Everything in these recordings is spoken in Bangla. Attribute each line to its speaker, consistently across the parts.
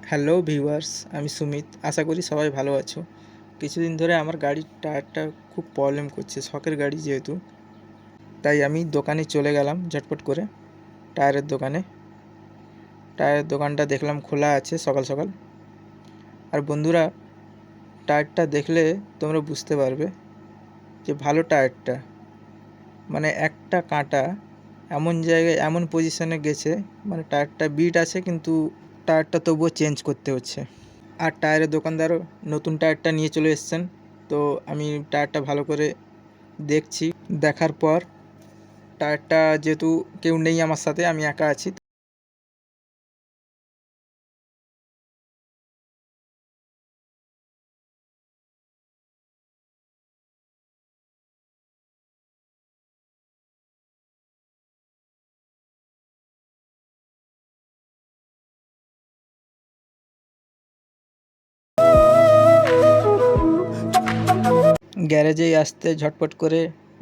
Speaker 1: হ্যালো ভিউয়ার্স, আমি সুমিত। আশা করি সবাই ভালো আছো। কিছুদিন ধরে আমার গাড়ির টায়ারটা খুব প্রবলেম করছে, শখের গাড়ি যেহেতু। তাই আমি দোকানে চলে গেলাম ঝটপট করে, টায়ারের দোকানে। টায়ারের দোকানটা দেখলাম খোলা আছে সকাল সকাল। আর বন্ধুরা, টায়ারটা দেখলে তোমরা বুঝতে পারবে যে ভালো টায়ারটা, মানে একটা কাঁটা এমন জায়গায় এমন পজিশনে গেছে, মানে টায়ারটা বিট আছে কিন্তু টায়ারটা তবুও চেঞ্জ করতে হচ্ছে। আর টায়ারের দোকানদারও নতুন টায়ারটা নিয়ে চলে এসেছেন। তো আমি টায়ারটা ভালো করে দেখছি। দেখার পর টায়ারটা, যেহেতু কেউ নেই আমার সাথে, আমি একা আছি, গ্যারেজেই আসতে ঝটপট করে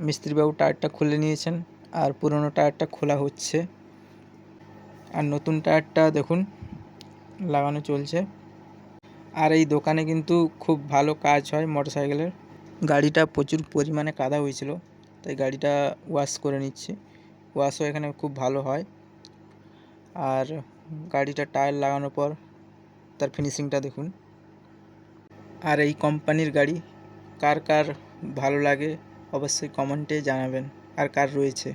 Speaker 1: মিস্ত্রিবাবু টায়ারটা খুলে নিয়েছেন। আর পুরনো টায়ারটা খোলা হচ্ছে। আর নতুন টায়ারটা দেখুন লাগানো চলছে। আর এই দোকানে কিন্তু খুব ভালো কাজ হয় মোটরসাইকেলের। গাড়িটা প্রচুর পরিমাণে কাদা হয়েছিল, তাই গাড়িটা ওয়াশ করে নিচ্ছি। ওয়াশও এখানে খুব ভালো হয়। আর গাড়িটা টায়ার লাগানোর পর তার ফিনিশিংটা দেখুন। আর এই কোম্পানির গাড়ি কার কার ভালো লাগে অবশ্যই কমেন্টে জানাবেন, আর কার রয়েছে।